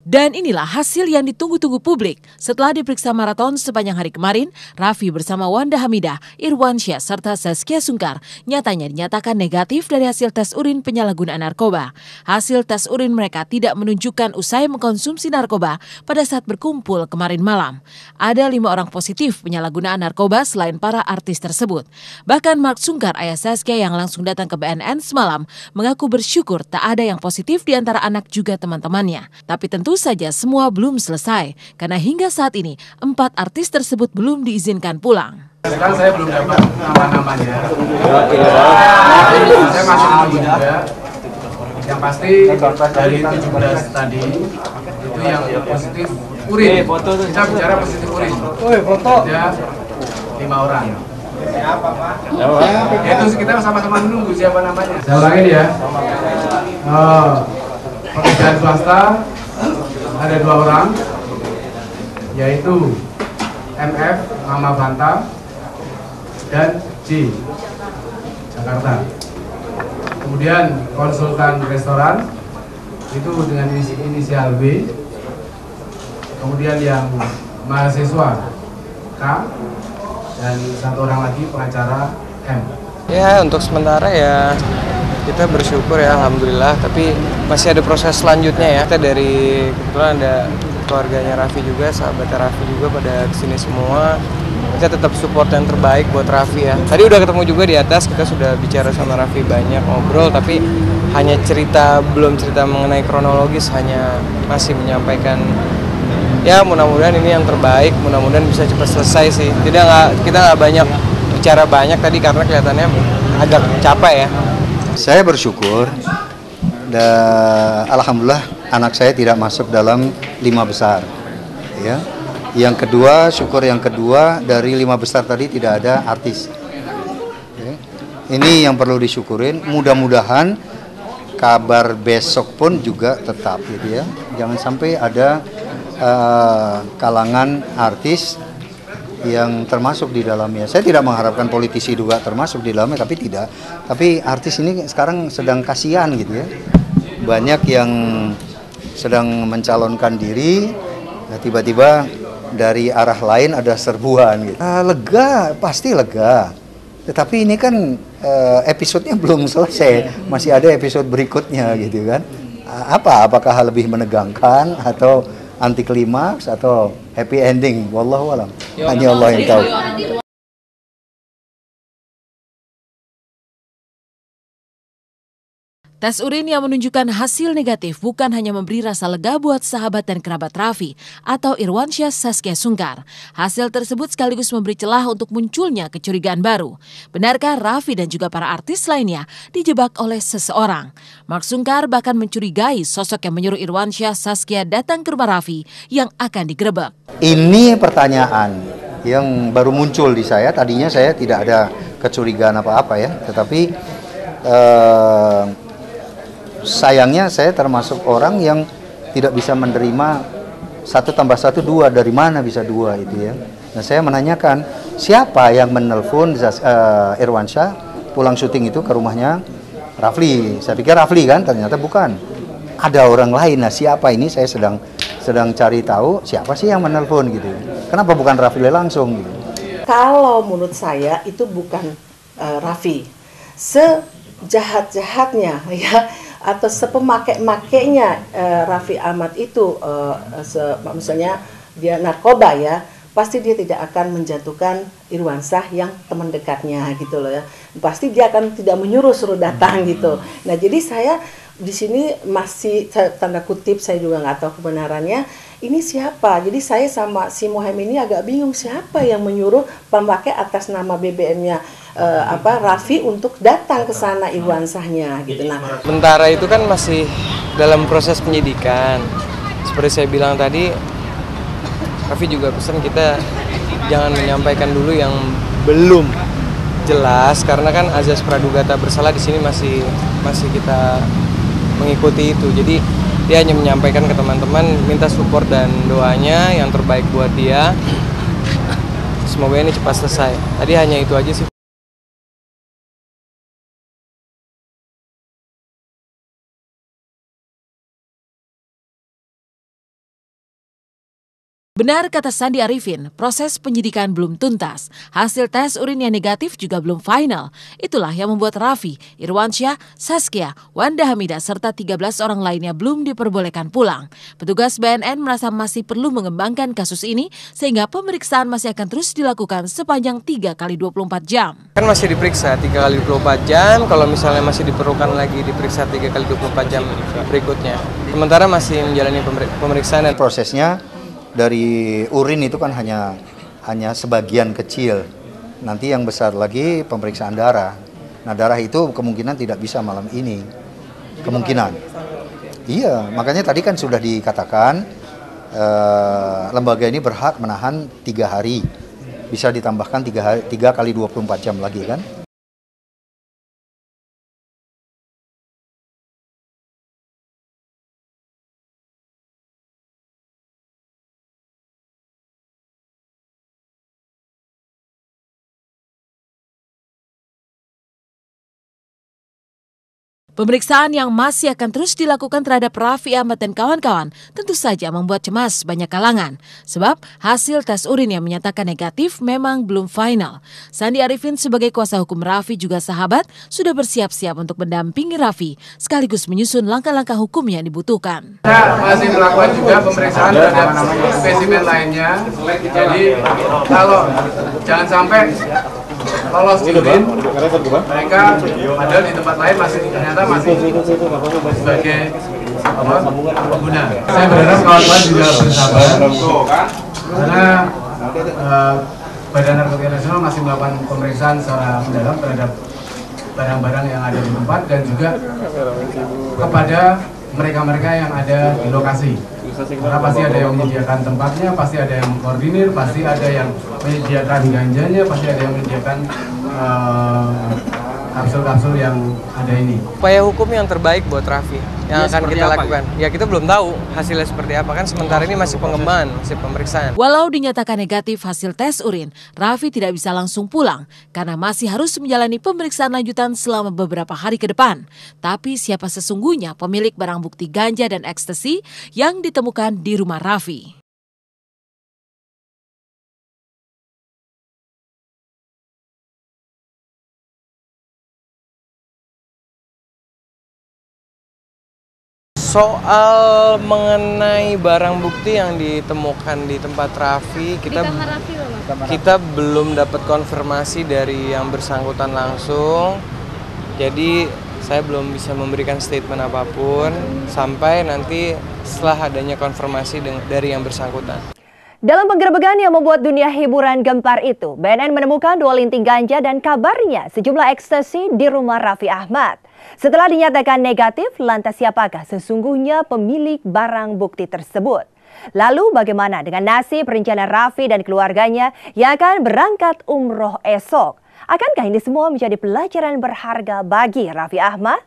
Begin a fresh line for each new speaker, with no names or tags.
Dan inilah hasil yang ditunggu-tunggu publik. Setelah diperiksa maraton sepanjang hari kemarin, Raffi bersama Wanda Hamidah, Irwansyah, serta Saskia Sungkar nyatanya dinyatakan negatif dari hasil tes urin penyalahgunaan narkoba. Hasil tes urin mereka tidak menunjukkan usai mengkonsumsi narkoba pada saat berkumpul kemarin malam. Ada 5 orang positif penyalahgunaan narkoba selain para artis tersebut. Bahkan Mark Sungkar, ayah Saskia yang langsung datang ke BNN semalam, mengaku bersyukur tak ada yang positif di antara anak juga teman-temannya. Tapi tentu saja semua belum selesai, karena hingga saat ini 4 artis tersebut belum diizinkan pulang.
Sekarang saya belum dapat nama-namanya. Saya masih menunggu juga. Yang pasti dari 17 tadi itu yang positif urin. Kita bicara positif urin. Ada 5 orang. Itu kita sama-sama menunggu siapa namanya. Saya ulangin ya. Pekerjaan swasta ada 2 orang, yaitu MF, Mama Banta, dan J, Jakarta. Kemudian konsultan restoran, itu dengan inisial B. Kemudian yang mahasiswa K, dan 1 orang lagi pengacara M.
Ya, untuk sementara ya kita bersyukur ya, alhamdulillah. Tapi masih ada proses selanjutnya ya. Kita dari kebetulan ada keluarganya Raffi juga, sahabatnya Raffi juga pada kesini semua. Kita tetap support yang terbaik buat Raffi ya. Tadi udah ketemu juga di atas, kita sudah bicara sama Raffi banyak ngobrol, tapi hanya belum cerita mengenai kronologis, hanya masih menyampaikan ya mudah-mudahan ini yang terbaik, mudah-mudahan bisa cepat selesai sih. Kita nggak banyak bicara banyak tadi karena kelihatannya agak capek ya.
Saya bersyukur dan alhamdulillah anak saya tidak masuk dalam 5 besar. Ya. Yang kedua, syukur yang kedua dari 5 besar tadi tidak ada artis. Ya. Ini yang perlu disyukurin. Mudah-mudahan kabar besok pun juga tetap, gitu ya. Jangan sampai ada kalangan artis yang termasuk di dalamnya. Saya tidak mengharapkan politisi juga termasuk di dalamnya, tapi tidak. Tapi artis ini sekarang sedang kasihan gitu ya. Banyak yang sedang mencalonkan diri, nah tiba-tiba dari arah lain ada serbuan gitu. Lega, pasti lega. Tetapi ini kan episodenya belum selesai, masih ada episode berikutnya gitu kan. Apakah lebih menegangkan atau anti klimaks atau happy ending? Wallahu alam. Hanya Allah yang tahu.
Tes urin yang menunjukkan hasil negatif bukan hanya memberi rasa lega buat sahabat dan kerabat Raffi atau Irwansyah Saskia Sungkar. Hasil tersebut sekaligus memberi celah untuk munculnya kecurigaan baru. Benarkah Raffi dan juga para artis lainnya dijebak oleh seseorang? Mark Sungkar bahkan mencurigai sosok yang menyuruh Irwansyah Saskia datang ke rumah Raffi yang akan digerebek.
Ini pertanyaan yang baru muncul di saya. Tadinya saya tidak ada kecurigaan apa-apa ya, tetapi sayangnya saya termasuk orang yang tidak bisa menerima 1 tambah 1 2, dari mana bisa 2 itu ya. Nah saya menanyakan siapa yang menelpon Irwansyah pulang syuting itu ke rumahnya Rafli. Saya pikir Rafli kan, ternyata bukan. Ada orang lain. Nah siapa ini, saya sedang cari tahu siapa sih yang menelpon gitu. Kenapa bukan Rafli langsung gitu.
Kalau menurut saya itu bukan Raffi. Sejahat-jahatnya ya, atau sepemakai-makainya Raffi Ahmad itu, misalnya dia narkoba ya, pasti dia tidak akan menjatuhkan Irwansyah yang teman dekatnya gitu loh ya. Pasti dia akan tidak menyuruh suruh datang gitu. Nah jadi saya di sini masih tanda kutip, saya juga nggak tahu kebenarannya. Ini siapa? Jadi saya sama si Muhammad ini agak bingung siapa yang menyuruh pemakai atas nama BBM-nya Raffi untuk datang ke sana Irwansyahnya gitu. Nah,
sementara itu kan masih dalam proses penyidikan. Seperti saya bilang tadi, Raffi juga pesan kita jangan menyampaikan dulu yang belum jelas karena kan azas praduga tak bersalah di sini masih kita mengikuti itu. Jadi dia hanya menyampaikan ke teman-teman, minta support dan doanya yang terbaik buat dia. Semoga ini cepat selesai. Tadi hanya itu aja sih.
Benar kata Sandi Arifin, proses penyidikan belum tuntas. Hasil tes urin yang negatif juga belum final. Itulah yang membuat Raffi, Irwansyah, Saskia, Wanda Hamidah serta 13 orang lainnya belum diperbolehkan pulang. Petugas BNN merasa masih perlu mengembangkan kasus ini sehingga pemeriksaan masih akan terus dilakukan sepanjang 3 kali 24 jam.
Kan masih diperiksa 3 kali 24 jam, kalau misalnya masih diperlukan lagi diperiksa 3 kali 24 jam berikutnya. Sementara masih menjalani pemeriksaan dan
prosesnya dari urin itu kan hanya sebagian kecil. Nanti yang besar lagi pemeriksaan darah. Nah, darah itu kemungkinan tidak bisa malam ini. Kemungkinan. Iya, makanya tadi kan sudah dikatakan lembaga ini berhak menahan 3 hari. Bisa ditambahkan 3 kali 24 jam lagi kan.
Pemeriksaan yang masih akan terus dilakukan terhadap Raffi Ahmad dan kawan-kawan tentu saja membuat cemas banyak kalangan. Sebab hasil tes urin yang menyatakan negatif memang belum final. Sandi Arifin sebagai kuasa hukum Raffi juga sahabat sudah bersiap-siap untuk mendampingi Raffi sekaligus menyusun langkah-langkah hukum yang dibutuhkan.
Kita masih melakukan juga pemeriksaan terhadap spesimen lainnya. Jadi kalau jangan sampai lolos di urin, mereka padahal di tempat lain ternyata masih sebagai pengguna. Saya berharap kawan-kawan juga bersabar karena Badan Narkotika Nasional masih melakukan pemeriksaan secara mendalam terhadap barang-barang yang ada di tempat dan juga kepada mereka-mereka yang ada di lokasi. Karena pasti ada yang menyediakan tempatnya, pasti ada yang mengkoordinir, pasti ada yang menyediakan ganjanya, pasti ada yang menyediakan kapsul-kapsul yang ada ini.
Upaya hukum yang terbaik buat Raffi yang akan kita lakukan. Ya kita belum tahu hasilnya seperti apa kan, sementara ini masih pengembangan, masih pemeriksaan.
Walau dinyatakan negatif hasil tes urin, Raffi tidak bisa langsung pulang karena masih harus menjalani pemeriksaan lanjutan selama beberapa hari ke depan. Tapi siapa sesungguhnya pemilik barang bukti ganja dan ekstasi yang ditemukan di rumah Raffi?
Soal mengenai barang bukti yang ditemukan di tempat Raffi, kita belum dapat konfirmasi dari yang bersangkutan langsung. Jadi saya belum bisa memberikan statement apapun sampai nanti setelah adanya konfirmasi dari yang bersangkutan.
Dalam penggerebekan yang membuat dunia hiburan gempar itu, BNN menemukan 2 linting ganja dan kabarnya sejumlah ekstasi di rumah Raffi Ahmad. Setelah dinyatakan negatif, lantas siapakah sesungguhnya pemilik barang bukti tersebut? Lalu bagaimana dengan nasib rencana Raffi dan keluarganya yang akan berangkat umroh esok? Akankah ini semua menjadi pelajaran berharga bagi Raffi Ahmad?